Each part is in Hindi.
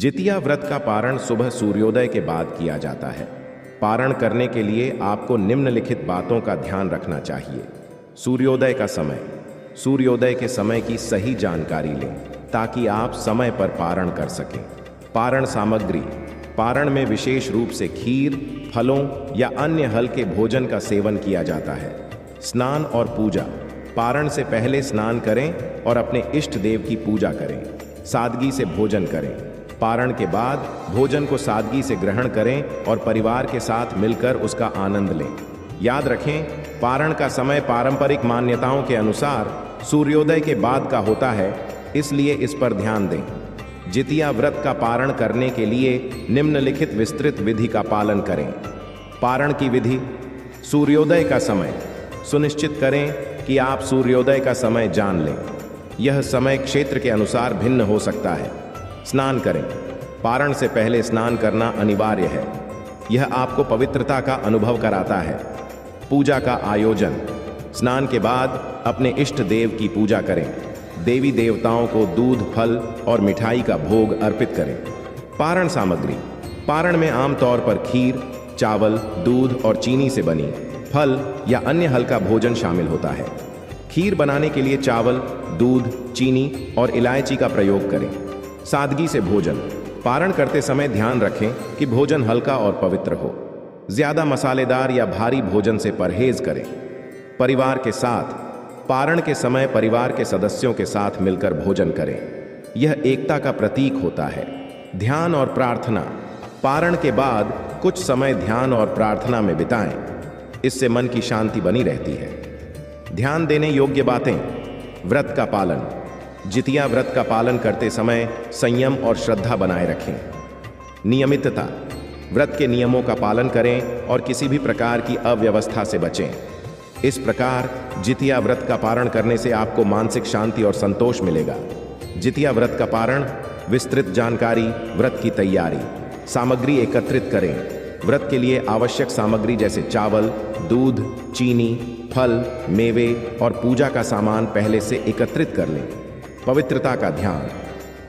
जितिया व्रत का पारण सुबह सूर्योदय के बाद किया जाता है। पारण करने के लिए आपको निम्नलिखित बातों का ध्यान रखना चाहिए। सूर्योदय का समय। सूर्योदय के समय की सही जानकारी लें ताकि आप समय पर पारण कर सकें। पारण सामग्री। पारण में विशेष रूप से खीर, फलों या अन्य हल्के भोजन का सेवन किया जाता है। स्नान और पूजा। पारण से पहले स्नान करें और अपने इष्ट देव की पूजा करें। सादगी से भोजन करें। पारण के बाद भोजन को सादगी से ग्रहण करें और परिवार के साथ मिलकर उसका आनंद लें। याद रखें, पारण का समय पारंपरिक मान्यताओं के अनुसार सूर्योदय के बाद का होता है, इसलिए इस पर ध्यान दें। जितिया व्रत का पारण करने के लिए निम्नलिखित विस्तृत विधि का पालन करें। पारण की विधि। सूर्योदय का समय। सुनिश्चित करें कि आप सूर्योदय का समय जान लें। यह समय क्षेत्र के अनुसार भिन्न हो सकता है। स्नान करें। पारण से पहले स्नान करना अनिवार्य है। यह आपको पवित्रता का अनुभव कराता है। पूजा का आयोजन। स्नान के बाद अपने इष्ट देव की पूजा करें। देवी देवताओं को दूध, फल और मिठाई का भोग अर्पित करें। पारण सामग्री। पारण में आमतौर पर खीर, चावल, दूध और चीनी से बनी फल या अन्य हल्का भोजन शामिल होता है। खीर बनाने के लिए चावल, दूध, चीनी और इलायची का प्रयोग करें। सादगी से भोजन। पारण करते समय ध्यान रखें कि भोजन हल्का और पवित्र हो। ज्यादा मसालेदार या भारी भोजन से परहेज करें। परिवार के साथ। पारण के समय परिवार के सदस्यों के साथ मिलकर भोजन करें। यह एकता का प्रतीक होता है। ध्यान और प्रार्थना। पारण के बाद कुछ समय ध्यान और प्रार्थना में बिताएं। इससे मन की शांति बनी रहती है। ध्यान देने योग्य बातें। व्रत का पालन। जितिया व्रत का पालन करते समय संयम और श्रद्धा बनाए रखें। नियमितता। व्रत के नियमों का पालन करें और किसी भी प्रकार की अव्यवस्था से बचें। इस प्रकार जितिया व्रत का पारण करने से आपको मानसिक शांति और संतोष मिलेगा। जितिया व्रत का पारण। विस्तृत जानकारी। व्रत की तैयारी। सामग्री एकत्रित करें। व्रत के लिए आवश्यक सामग्री जैसे चावल, दूध, चीनी, फल, मेवे और पूजा का सामान पहले से एकत्रित कर लें। पवित्रता का ध्यान।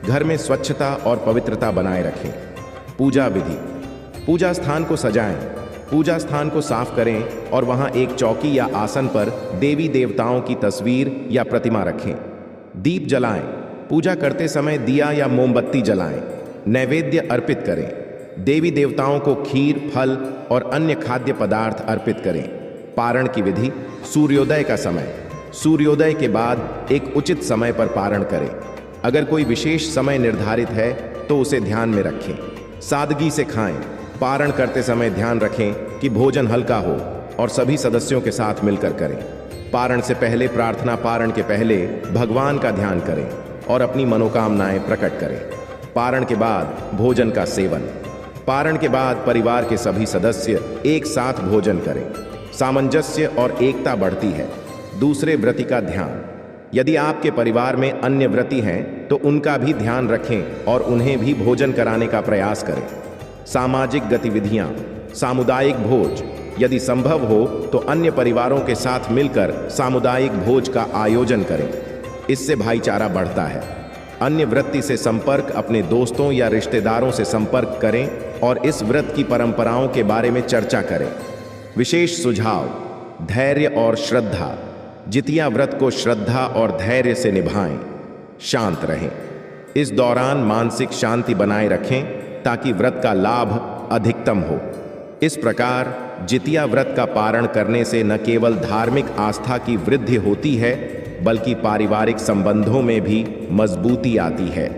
घर में स्वच्छता और पवित्रता बनाए रखें। पूजा विधि। पूजा स्थान को सजाएं। पूजा स्थान को साफ करें और वहां एक चौकी या आसन पर देवी देवताओं की तस्वीर या प्रतिमा रखें। दीप जलाएं। पूजा करते समय दिया या मोमबत्ती जलाएं। नैवेद्य अर्पित करें। देवी देवताओं को खीर, फल और अन्य खाद्य पदार्थ अर्पित करें। पारण की विधि। सूर्योदय का समय। सूर्योदय के बाद एक उचित समय पर पारण करें। अगर कोई विशेष समय निर्धारित है तो उसे ध्यान में रखें। सादगी से खाएं। पारण करते समय ध्यान रखें कि भोजन हल्का हो और सभी सदस्यों के साथ मिलकर करें। पारण से पहले प्रार्थना। पारण के पहले भगवान का ध्यान करें और अपनी मनोकामनाएं प्रकट करें। पारण के बाद भोजन का सेवन। पारण के बाद परिवार के सभी सदस्य एक साथ भोजन करें। सामंजस्य और एकता बढ़ती है। दूसरे व्रती का ध्यान। यदि आपके परिवार में अन्य व्रती हैं तो उनका भी ध्यान रखें और उन्हें भी भोजन कराने का प्रयास करें। सामाजिक गतिविधियां। सामुदायिक भोज। यदि संभव हो तो अन्य परिवारों के साथ मिलकर सामुदायिक भोज का आयोजन करें। इससे भाईचारा बढ़ता है। अन्य व्रती से संपर्क। अपने दोस्तों या रिश्तेदारों से संपर्क करें और इस व्रत की परंपराओं के बारे में चर्चा करें। विशेष सुझाव। धैर्य और श्रद्धा। जितिया व्रत को श्रद्धा और धैर्य से निभाएं। शांत रहें। इस दौरान मानसिक शांति बनाए रखें ताकि व्रत का लाभ अधिकतम हो। इस प्रकार जितिया व्रत का पारण करने से न केवल धार्मिक आस्था की वृद्धि होती है बल्कि पारिवारिक संबंधों में भी मजबूती आती है।